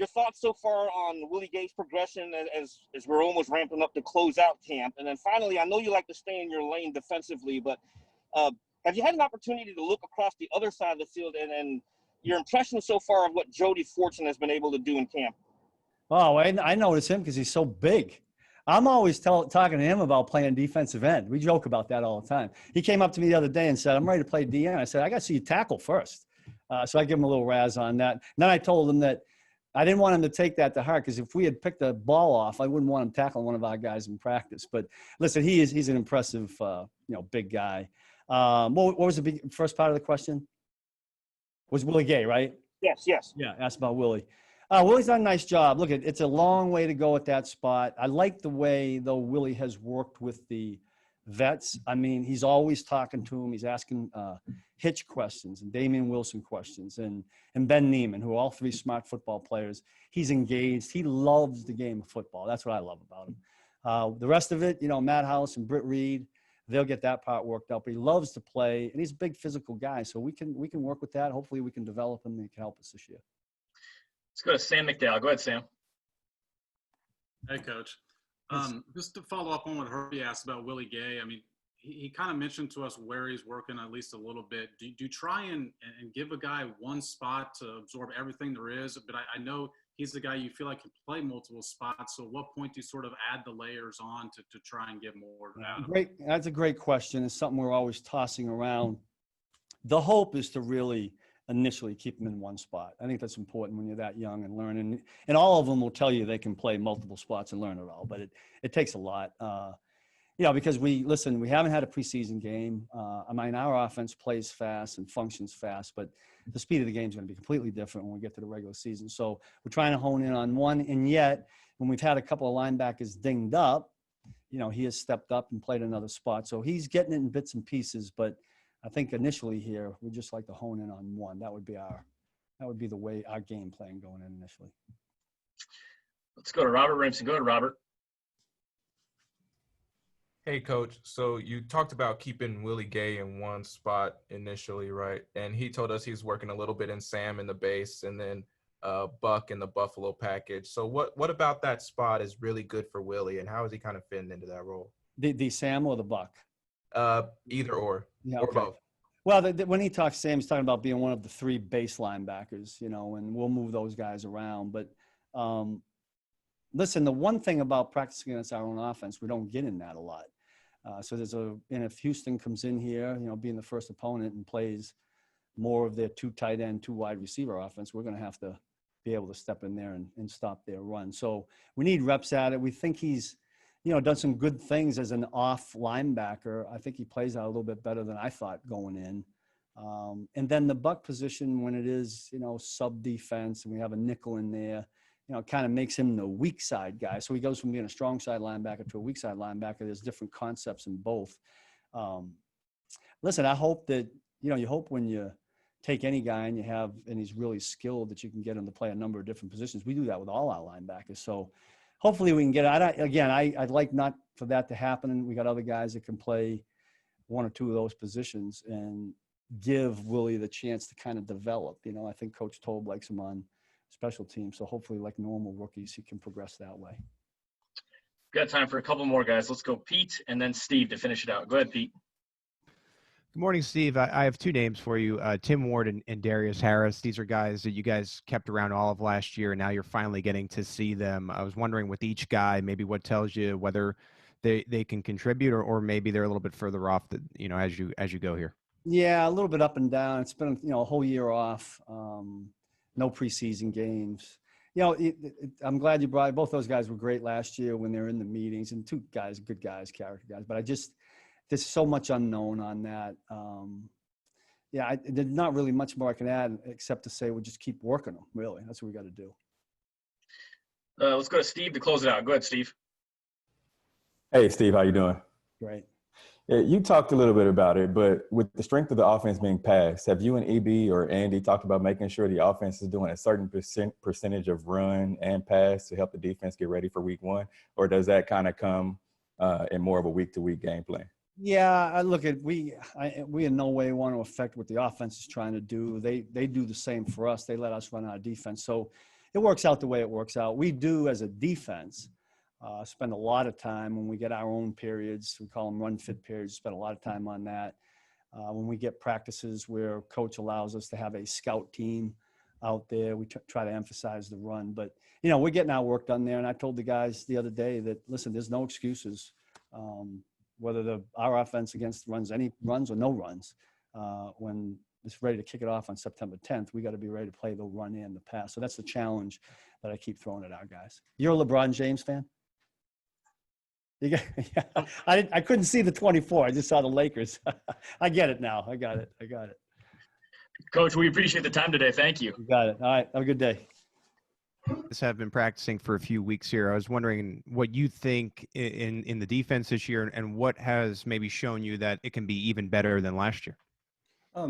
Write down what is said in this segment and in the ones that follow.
your thoughts so far on Willie Gay's progression as we're almost ramping up to close out camp. And then finally, I know you like to stay in your lane defensively, but have you had an opportunity to look across the other side of the field and your impression so far of what Jody Fortson has been able to do in camp? Oh, I notice him because he's so big. I'm always talking to him about playing defensive end. We joke about that all the time. He came up to me the other day and said, I'm ready to play DN. I said, I got to see you tackle first. So I give him a little razz on that. And then I told him that I didn't want him to take that to heart because if we had picked the ball off, I wouldn't want him tackling one of our guys in practice. But listen, he's an impressive, big guy. What was the first part of the question? Was Willie Gay, right? Yes. Yeah, asked about Willie. Willie's done a nice job. Look, it's a long way to go at that spot. I like the way, though, Willie has worked with the vets. I mean, he's always talking to him. He's asking Hitch questions and Damian Wilson questions and Ben Neiman, who are all three smart football players. He's engaged. He loves the game of football. That's what I love about him. The rest of it, Matt House and Britt Reed, they'll get that part worked out. But he loves to play, and he's a big physical guy. So we can work with that. Hopefully we can develop him and he can help us this year. Let's go to Sam McDowell. Go ahead, Sam. Hey, Coach. Just to follow up on what Herbie asked about Willie Gay, I mean, he kind of mentioned to us where he's working at least a little bit. Do you try and give a guy one spot to absorb everything there is? But I know he's the guy you feel like can play multiple spots. So at what point do you sort of add the layers on to try and get more out of him? That's a great question. It's something we're always tossing around. The hope is to really initially keep them in one spot. I think that's important when you're that young and learning. And all of them will tell you they can play multiple spots and learn it all, but it takes a lot. Because we haven't had a preseason game. Our offense plays fast and functions fast, but the speed of the game is going to be completely different when we get to the regular season. So we're trying to hone in on one. And yet, when we've had a couple of linebackers dinged up, he has stepped up and played another spot. So he's getting it in bits and pieces, but I think initially here, we just like to hone in on one. That would be the way our game plan going in initially. Let's go to Robert Rimson. Go ahead, Robert. Hey, Coach. So you talked about keeping Willie Gay in one spot initially, right? And he told us he's working a little bit in Sam in the base and then Buck in the Buffalo package. So what about that spot is really good for Willie, and how is he kind of fitting into that role? The Sam or the Buck? Either or. Yeah, or okay. both. Well, when he talks Sam, he's talking about being one of the three base linebackers, and we'll move those guys around. But listen, the one thing about practicing against our own offense, we don't get in that a lot. So if Houston comes in here, being the first opponent and plays more of their two tight end, two wide receiver offense, we're going to have to be able to step in there and stop their run. So we need reps at it. We think he's done some good things as an off linebacker. I think he plays out a little bit better than I thought going in. And then the Buck position, when it is, sub defense and we have a nickel in there, it kind of makes him the weak side guy. So he goes from being a strong side linebacker to a weak side linebacker. There's different concepts in both. Listen, I hope that, you hope when you take any guy and he's really skilled that you can get him to play a number of different positions. We do that with all our linebackers. So hopefully we can get it. I'd like not for that to happen. We got other guys that can play one or two of those positions and give Willie the chance to kind of develop. I think Coach Tobe likes him on special teams. So hopefully, like normal rookies, he can progress that way. Got time for a couple more guys. Let's go Pete and then Steve to finish it out. Go ahead, Pete. Good morning, Steve. I have two names for you, Tim Ward and Darius Harris. These are guys that you guys kept around all of last year, and now you're finally getting to see them. I was wondering with each guy, maybe what tells you whether they can contribute or maybe they're a little bit further off as you go here. Yeah, a little bit up and down. It's been, a whole year off. No preseason games. I'm glad you brought it. Both those guys were great last year when they were in the meetings, and two guys, good guys, character guys. But there's so much unknown on that. There's not really much more I can add except to say we just keep working them, really. That's what we got to do. Let's go to Steve to close it out. Go ahead, Steve. Hey, Steve, how you doing? Great. Yeah, you talked a little bit about it, but with the strength of the offense being passed, have you and EB or Andy talked about making sure the offense is doing a certain percentage of run and pass to help the defense get ready for week one? Or does that kind of come in more of a week-to-week game plan? Yeah, we in no way want to affect what the offense is trying to do. They do the same for us. They let us run our defense. So, it works out the way it works out. We do, as a defense, spend a lot of time when we get our own periods. We call them run fit periods. Spend a lot of time on that. When we get practices where coach allows us to have a scout team out there, we try to emphasize the run. But, we're getting our work done there. And I told the guys the other day that, listen, there's no excuses. Whether our offense against runs, any runs or no runs, when it's ready to kick it off on September 10th, we got to be ready to play the run and the pass. So that's the challenge that I keep throwing at our guys. You're a LeBron James fan? Yeah, I couldn't see the 24. I just saw the Lakers. I get it now. I got it. Coach, we appreciate the time today. Thank you. You got it. All right. Have a good day. Have been practicing for a few weeks here. I was wondering what you think in the defense this year, and what has maybe shown you that it can be even better than last year.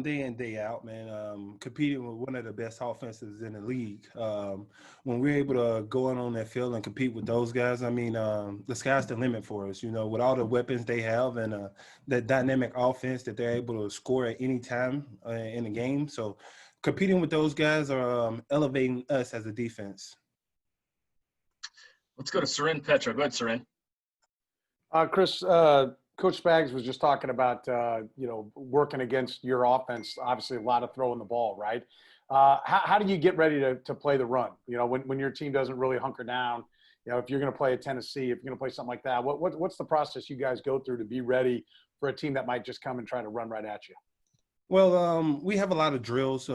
Day in, day out, man. Competing with one of the best offenses in the league. When we're able to go on that field and compete with those guys, I mean, the sky's the limit for us, with all the weapons they have and the dynamic offense that they're able to score at any time in the game. So competing with those guys are elevating us as a defense. Let's go to Soren Petra. Go ahead, Soren. Chris, Coach Spags was just talking about, working against your offense. Obviously, a lot of throwing the ball, right? How do you get ready to play the run? When your team doesn't really hunker down, if you're going to play at Tennessee, if you're going to play something like that, what's the process you guys go through to be ready for a team that might just come and try to run right at you? Well, we have a lot of drills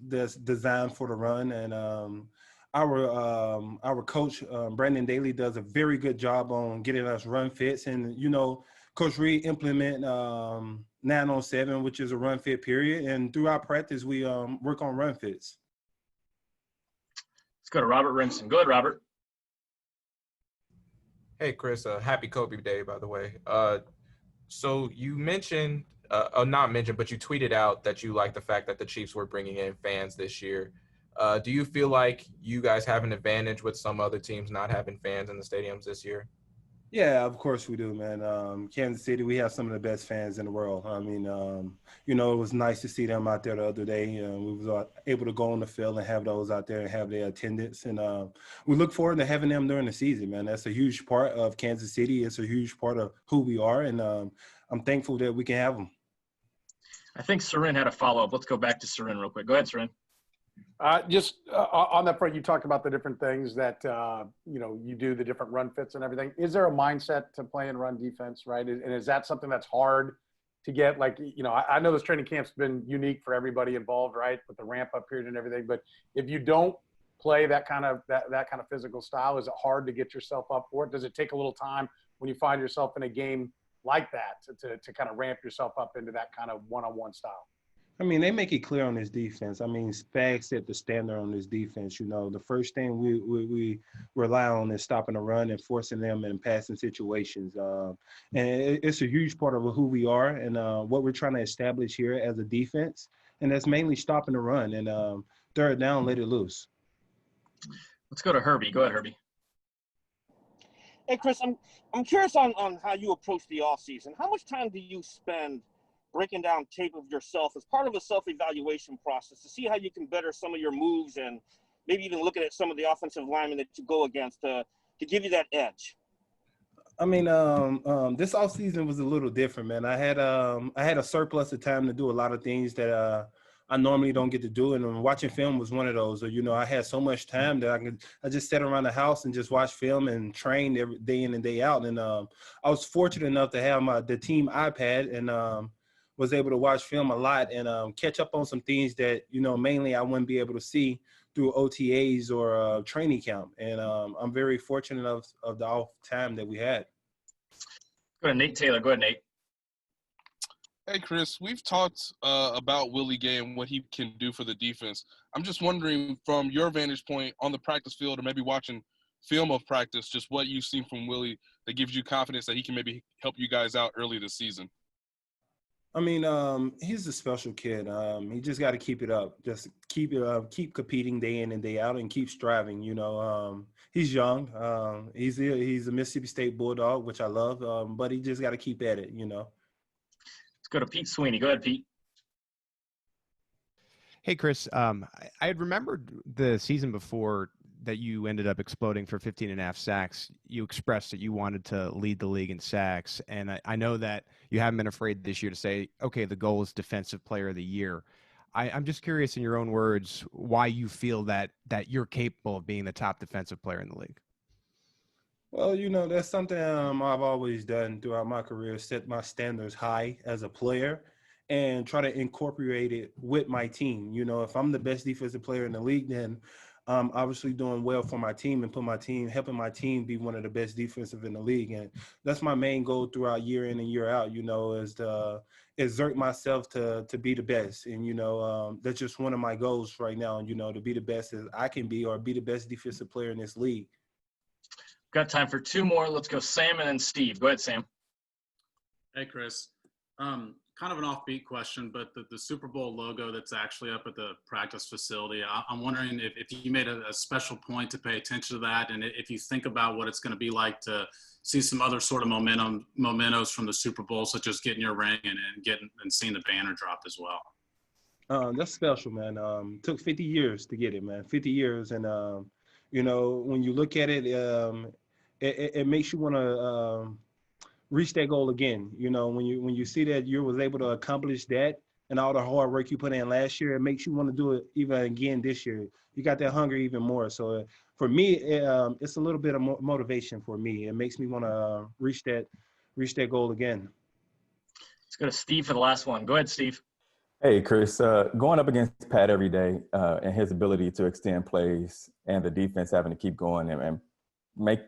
that's designed for the run, and our coach Brandon Daly does a very good job on getting us run fits, and Coach Reed implement 9-on-7, which is a run fit period. And throughout practice, we work on run fits. Let's go to Robert Rimson. Go ahead, Robert. Hey, Chris. Happy Kobe Day, by the way. So you mentioned, not mentioned, but you tweeted out that you like the fact that the Chiefs were bringing in fans this year. Do you feel like you guys have an advantage with some other teams not having fans in the stadiums this year? Yeah, of course we do, man. Kansas City, we have some of the best fans in the world. I mean, it was nice to see them out there the other day. We was able to go on the field and have those out there and have their attendance. And we look forward to having them during the season, man. That's a huge part of Kansas City. It's a huge part of who we are. And I'm thankful that we can have them. I think Soren had a follow-up. Let's go back to Soren real quick. Go ahead, Soren. Just on that front, you talked about the different things that, you do, the different run fits and everything. Is there a mindset to play and run defense, right? And is that something that's hard to get? Like, I know this training camp's been unique for everybody involved, right, with the ramp up period and everything. But if you don't play that kind of physical style, is it hard to get yourself up for it? Does it take a little time when you find yourself in a game like that to kind of ramp yourself up into that kind of one-on-one style? I mean, they make it clear on this defense. I mean, Spags set the standard on this defense. The first thing we rely on is stopping the run and forcing them in passing situations. And it's a huge part of who we are and what we're trying to establish here as a defense. And that's mainly stopping the run and third down, let it loose. Let's go to Herbie. Go ahead, Herbie. Hey, Chris, I'm curious on how you approach the offseason. How much time do you spend breaking down tape of yourself as part of a self-evaluation process to see how you can better some of your moves and maybe even looking at some of the offensive linemen that you go against to give you that edge? I mean, this offseason was a little different, man. I had a surplus of time to do a lot of things that I normally don't get to do, and watching film was one of those. I had so much time that I just sat around the house and just watch film and trained every day in and day out. And I was fortunate enough to have the team iPad and was able to watch film a lot and catch up on some things that, mainly I wouldn't be able to see through OTAs or training camp. And I'm very fortunate of the off time that we had. Go to Nate Taylor. Go ahead, Nate. Hey, Chris, we've talked about Willie Gay and what he can do for the defense. I'm just wondering, from your vantage point on the practice field or maybe watching film of practice, just what you've seen from Willie that gives you confidence that he can maybe help you guys out early this season. I mean, he's a special kid. He just got to keep it up. Just keep competing day in and day out and keep striving. He's young. He's a Mississippi State Bulldog, which I love, but he just got to keep at it, Let's go to Pete Sweeney. Go ahead, Pete. Hey, Chris, I had remembered the season before that you ended up exploding for 15.5 sacks, you expressed that you wanted to lead the league in sacks. And I know that you haven't been afraid this year to say, okay, the goal is Defensive Player of the Year. I'm just curious, in your own words, why you feel that you're capable of being the top defensive player in the league. Well, you know, that's something I've always done throughout my career, set my standards high as a player and try to incorporate it with my team. You know, if I'm the best defensive player in the league, then I'm obviously doing well for my team and helping my team be one of the best defensive in the league. And that's my main goal throughout year in and year out, you know, is to exert myself to be the best. And, you know, that's just one of my goals right now, you know, to be the best as I can be or be the best defensive player in this league. Got time for two more. Let's go Sam and then Steve. Go ahead, Sam. Hey, Chris. Kind of an offbeat question, but the Super Bowl logo that's actually up at the practice facility, I'm wondering if you made a special point to pay attention to that, and if you think about what it's going to be like to see some other sort of mementos from the Super Bowl, such as getting your ring and seeing the banner dropped as well. That's special, man. Took 50 years to get it, man. 50 years. And, you know, when you look at it, it makes you want to reach that goal again. You know, when you see that you was able to accomplish that and all the hard work you put in last year, it makes you want to do it even again this year. You got that hunger even more. So for me, it's a little bit of motivation for me. It makes me want to reach that goal again. Let's go to Steve for the last one. Go ahead, Steve. Hey, Chris, going up against Pat every day and his ability to extend plays and the defense having to keep going and make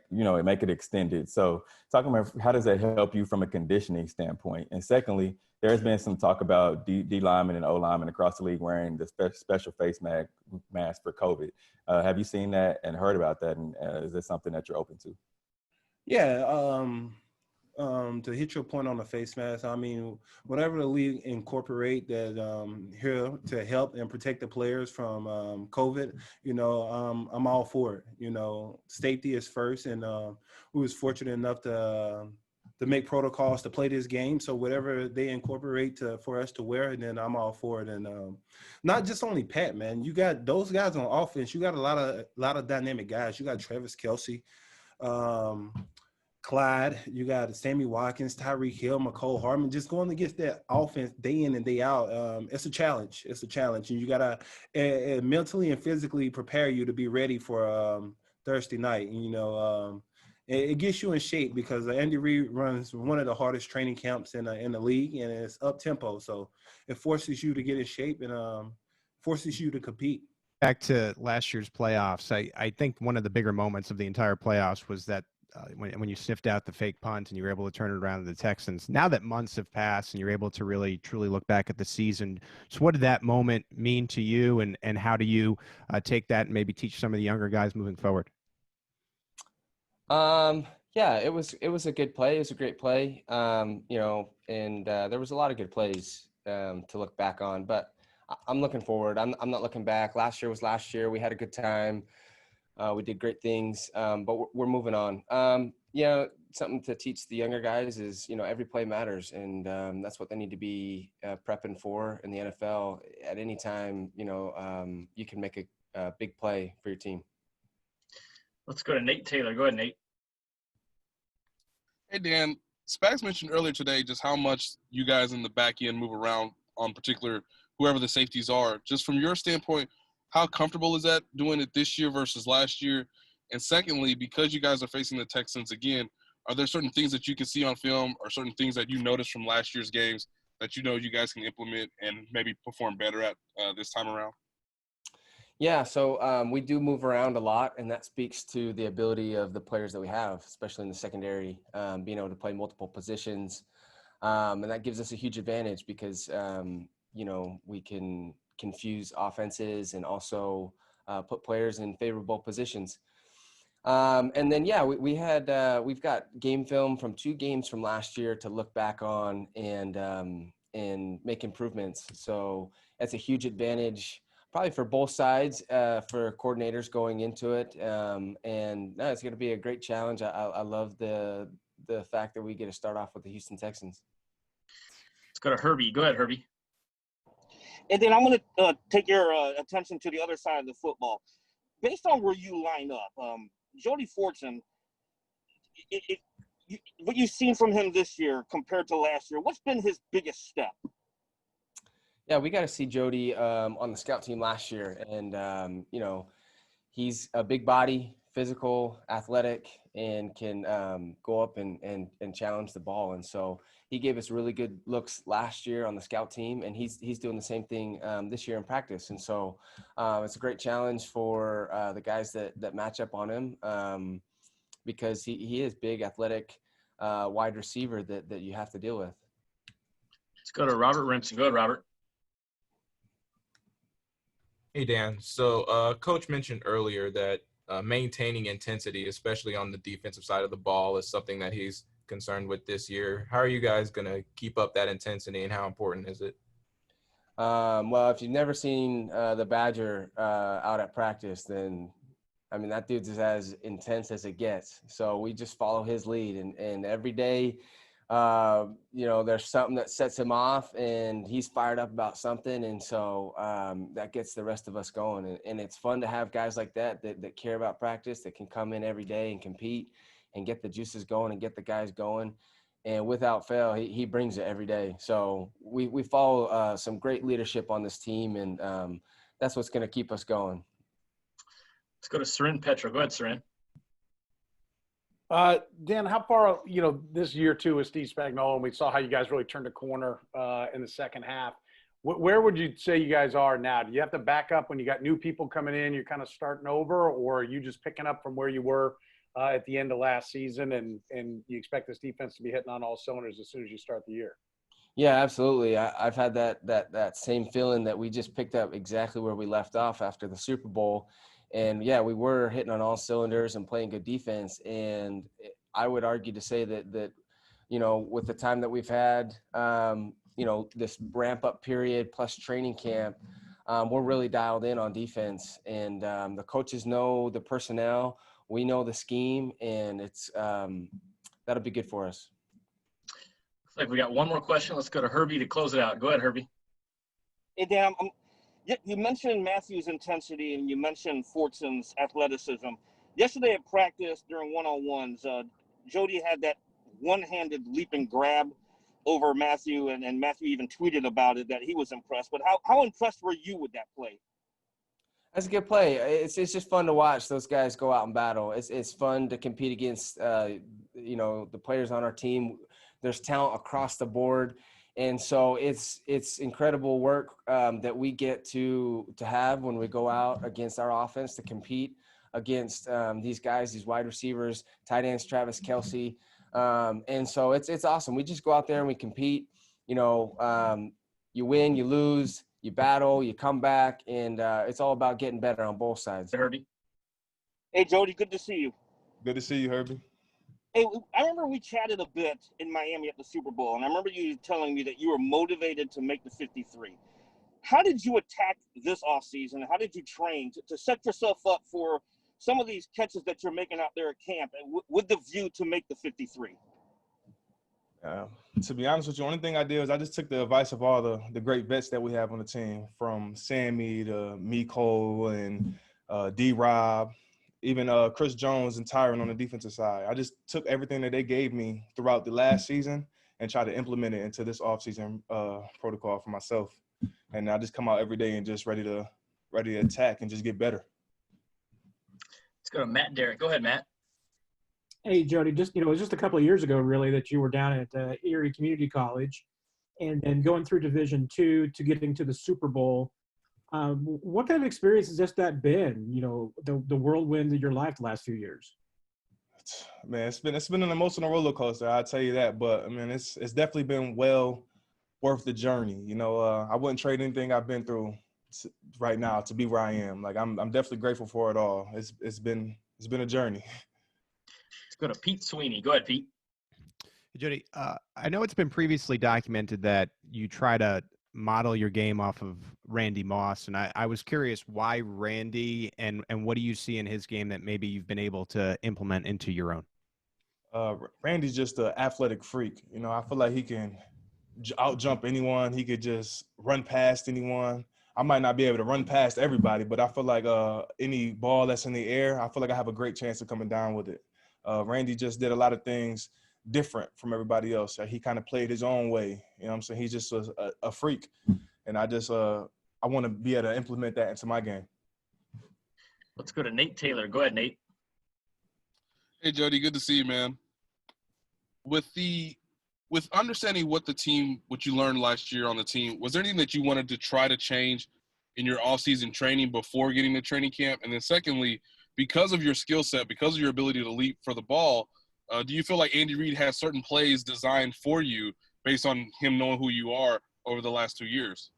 it extended. So talking about how does that help you from a conditioning standpoint? And secondly, there's been some talk about D linemen and O linemen across the league wearing the special face mask for COVID. Have you seen that and heard about that? And is this something that you're open to? Yeah. To hit your point on the face mask, I mean, whatever the league incorporate that here to help and protect the players from COVID, you know, I'm all for it. You know, safety is first, and we was fortunate enough to make protocols to play this game. So whatever they incorporate for us to wear, and then I'm all for it. And not just only Pat, man. You got those guys on offense. You got a lot of dynamic guys. You got Travis Kelce. Clyde, you got Sammy Watkins, Tyreek Hill, McCole Hardman, just going against that offense day in and day out. It's a challenge. And you got to mentally and physically prepare you to be ready for Thursday night. And, you know, it gets you in shape because Andy Reid runs one of the hardest training camps in the league, and it's up tempo. So it forces you to get in shape and forces you to compete. Back to last year's playoffs, I think one of the bigger moments of the entire playoffs was that when you sniffed out the fake punt and you were able to turn it around to the Texans. Now that months have passed and you're able to really truly look back at the season, so what did that moment mean to you, and how do you take that and maybe teach some of the younger guys moving forward? Yeah, it was a good play. It was a great play. You know, and there was a lot of good plays to look back on, but I'm looking forward. I'm not looking back. Last year was last year. We had a good time. We did great things, but we're moving on. You know, something to teach the younger guys is, you know, every play matters, and that's what they need to be prepping for in the NFL. At any time, you know, you can make a big play for your team. Let's go to Nate Taylor. Go ahead, Nate. Hey, Dan. Spags mentioned earlier today just how much you guys in the back end move around on particular whoever the safeties are. Just from your standpoint, how comfortable is that doing it this year versus last year? And secondly, because you guys are facing the Texans again, are there certain things that you can see on film or certain things that you noticed from last year's games that you know you guys can implement and maybe perform better at this time around? Yeah, so we do move around a lot, and that speaks to the ability of the players that we have, especially in the secondary, being able to play multiple positions. And that gives us a huge advantage because, you know, we can confuse offenses and also put players in favorable positions. And then, yeah, we've got game film from 2 games from last year to look back on and make improvements. So that's a huge advantage probably for both sides, for coordinators going into it. And no, it's going to be a great challenge. I love the fact that we get to start off with the Houston Texans. Let's go to Herbie. Go ahead, Herbie. And then I'm going to take your attention to the other side of the football. based on where you line up, Jody Fortson, what you've seen from him this year compared to last year, what's been his biggest step? Yeah, we got to see Jody on the scout team last year, and he's a big body, physical, athletic, and can go up and challenge the ball. And so he gave us really good looks last year on the scout team, and he's doing the same thing this year in practice. And so it's a great challenge for the guys that match up on him because he is big, athletic, wide receiver that you have to deal with. Let's go to Robert Rimson. Go ahead, Robert. Hey, Dan. So Coach mentioned earlier that maintaining intensity, especially on the defensive side of the ball, is something that he's concerned with this year. How are you guys going to keep up that intensity, and how important is it? Well, if you've never seen the Badger out at practice, then, I mean, that dude's as intense as it gets. So we just follow his lead, and every day, there's something that sets him off, and he's fired up about something. And so that gets the rest of us going. And it's fun to have guys like that care about practice, that can come in every day and compete and get the juices going and get the guys going. And without fail, he brings it every day. So we follow some great leadership on this team, and that's what's going to keep us going. Let's go to Seren Petra. Go ahead, Seren. Dan, how far, this year too with Steve Spagnuolo, and we saw how you guys really turned a corner in the second half. Where would you say you guys are now? Do you have to back up when you got new people coming in, you're kind of starting over, or are you just picking up from where you were at the end of last season, and you expect this defense to be hitting on all cylinders as soon as you start the year? Yeah, absolutely. I've had that same feeling that we just picked up exactly where we left off after the Super Bowl. And yeah, we were hitting on all cylinders and playing good defense. And I would argue to say that with the time that we've had, this ramp up period plus training camp, we're really dialed in on defense. And the coaches know the personnel, we know the scheme, and it's that'll be good for us. Looks like we got one more question. Let's go to Herbie to close it out. Go ahead, Herbie. Hey, Dan, you mentioned Matthew's intensity and you mentioned Fortson's athleticism. Yesterday at practice during one-on-ones, Jody had that one-handed leap and grab over Matthew, and Matthew even tweeted about it, that he was impressed. But how impressed were you with that play? That's a good play. It's just fun to watch those guys go out and battle. It's fun to compete against, the players on our team. There's talent across the board. And so it's incredible work that we get to have when we go out against our offense to compete against these guys, these wide receivers, tight ends, Travis Kelce. And so it's awesome. We just go out there and we compete. You win, you lose, you battle, you come back, and it's all about getting better on both sides. Herbie. Hey, Jody, good to see you. Good to see you, Herbie. Hey, I remember we chatted a bit in Miami at the Super Bowl, and I remember you telling me that you were motivated to make the 53. How did you attack this offseason? How did you train to set yourself up for some of these catches that you're making out there at camp, and with the view to make the 53? To be honest with you, the only thing I did was I just took the advice of all the great vets that we have on the team, from Sammy to Miko and D-Rob, even Chris Jones and Tyron on the defensive side. I just took everything that they gave me throughout the last season and tried to implement it into this offseason protocol for myself. And I just come out every day and just ready to attack and just get better. Let's go to Matt Derrick. Go ahead, Matt. Hey, Jody, it was just a couple of years ago, really, that you were down at Erie Community College and then going through Division II to getting to the Super Bowl. What kind of experience has just that been, the whirlwind of your life the last few years? Man, it's been an emotional roller coaster, I'll tell you that. But, I mean, it's definitely been well worth the journey. I wouldn't trade anything I've been through right now to be where I am. Like, I'm definitely grateful for it all. It's been a journey. Let's go to Pete Sweeney. Go ahead, Pete. Jody, I know it's been previously documented that you try to model your game off of Randy Moss, and I was curious why Randy, and what do you see in his game that maybe you've been able to implement into your own? Randy's just an athletic freak. I feel like he can out-jump anyone. He could just run past anyone. I might not be able to run past everybody, but I feel like any ball that's in the air, I feel like I have a great chance of coming down with it. Randy just did a lot of things different from everybody else. He kind of played his own way. You know what I'm saying? He's just a freak. And I just I want to be able to implement that into my game. Let's go to Nate Taylor. Go ahead, Nate. Hey, Jody, good to see you, man. With understanding what you learned last year on the team, was there anything that you wanted to try to change in your off-season training before getting to training camp? And then secondly, because of your skill set, because of your ability to leap for the ball, do you feel like Andy Reid has certain plays designed for you based on him knowing who you are over the last 2 years?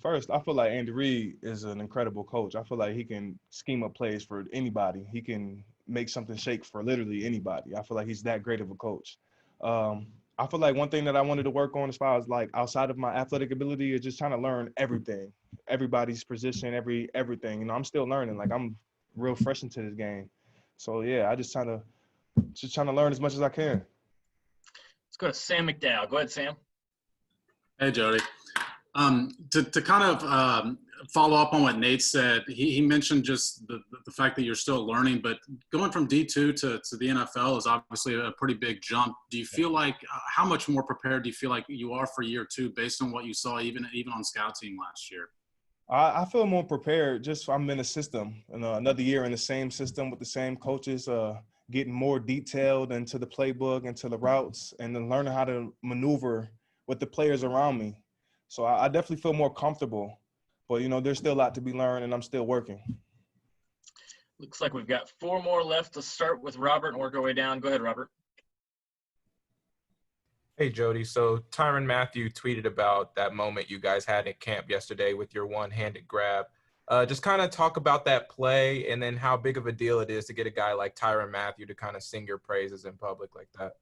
First, I feel like Andy Reid is an incredible coach. I feel like he can scheme up plays for anybody. He can make something shake for literally anybody. I feel like he's that great of a coach. I feel like one thing that I wanted to work on as far as like outside of my athletic ability is just trying to learn everything, everybody's position, everything. You know, I'm still learning. Like I'm real fresh into this game. So yeah, I just trying to learn as much as I can. Let's go to Sam McDowell. Go ahead, Sam. Hey, Jody. To kind of follow up on what Nate said, he mentioned just the fact that you're still learning, but going from D2 to the NFL is obviously a pretty big jump. Do you feel like how much more prepared do you feel like you are for year 2 based on what you saw even on scout team last year? I feel more prepared. Just I'm in a system, another year in the same system with the same coaches, getting more detailed into the playbook, into the routes, and then learning how to maneuver with the players around me. So I definitely feel more comfortable, but, you know, there's still a lot to be learned, and I'm still working. Looks like we've got 4 more left to start with Robert and work our way down. Go ahead, Robert. Hey, Jody. So Tyrann Mathieu tweeted about that moment you guys had at camp yesterday with your one-handed grab. Just kind of talk about that play and then how big of a deal it is to get a guy like Tyrann Mathieu to kind of sing your praises in public like that.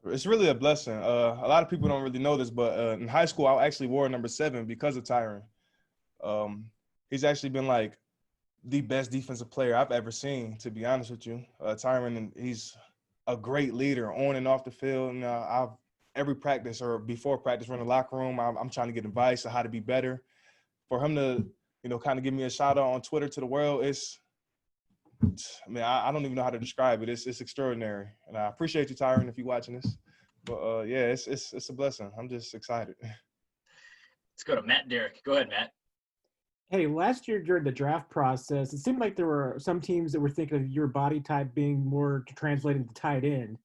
It's really a blessing. A lot of people don't really know this, but in high school, I actually wore number 7 because of Tyrann. He's actually been like the best defensive player I've ever seen, to be honest with you. Tyrann, he's a great leader on and off the field. And every practice or before practice, we're in the locker room, I'm trying to get advice on how to be better. For him to, you know, kind of give me a shout out on Twitter to the world, I don't even know how to describe it. It's extraordinary, and I appreciate you, Tyrann, if you're watching this. But yeah, it's a blessing. I'm just excited. Let's go to Matt Derrick. Go ahead, Matt. Hey, last year during the draft process, it seemed like there were some teams that were thinking of your body type being more to translate into tight end.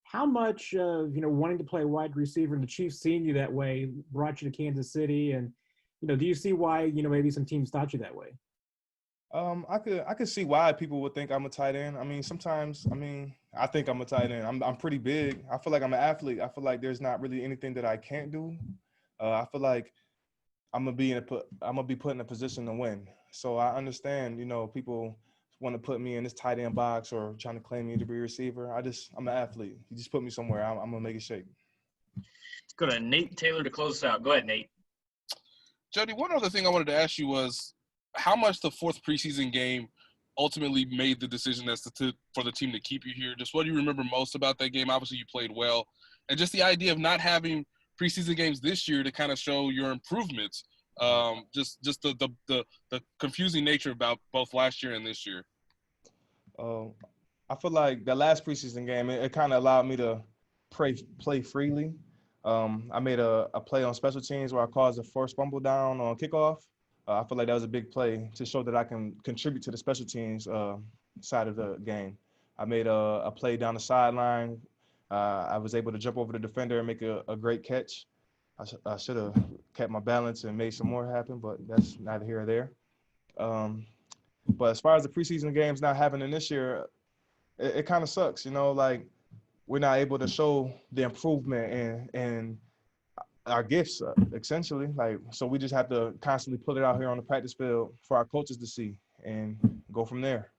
How much of, you know, wanting to play wide receiver and the Chiefs seeing you that way brought you to Kansas City? And, you know, do you see why, you know, maybe some teams thought you that way? I could see why people would think I'm a tight end. I mean, sometimes, I think I'm a tight end. I'm pretty big. I feel like I'm an athlete. I feel like there's not really anything that I can't do. I feel like I'm gonna be put in a position to win. So I understand, you know, people want to put me in this tight end box or trying to claim me to be a receiver. I'm an athlete. You just put me somewhere, I'm gonna make it shake. Let's go to Nate Taylor to close us out. Go ahead, Nate. Jody, one other thing I wanted to ask you was how much the 4th preseason game ultimately made the decision for the team to keep you here. Just what do you remember most about that game? Obviously, you played well. And just the idea of not having preseason games this year to kind of show your improvements. Just the confusing nature about both last year and this year. I feel like the last preseason game, it kind of allowed me to play freely. I made a play on special teams where I caused a forced fumble down on kickoff. I feel like that was a big play to show that I can contribute to the special teams side of the game. I made a play down the sideline. I was able to jump over the defender and make a great catch. I should have kept my balance and made some more happen, but that's neither here or there. But as far as the preseason games not happening this year, it kind of sucks, you know, like we're not able to show the improvement and our gifts, essentially. Like, so we just have to constantly put it out here on the practice field for our coaches to see and go from there.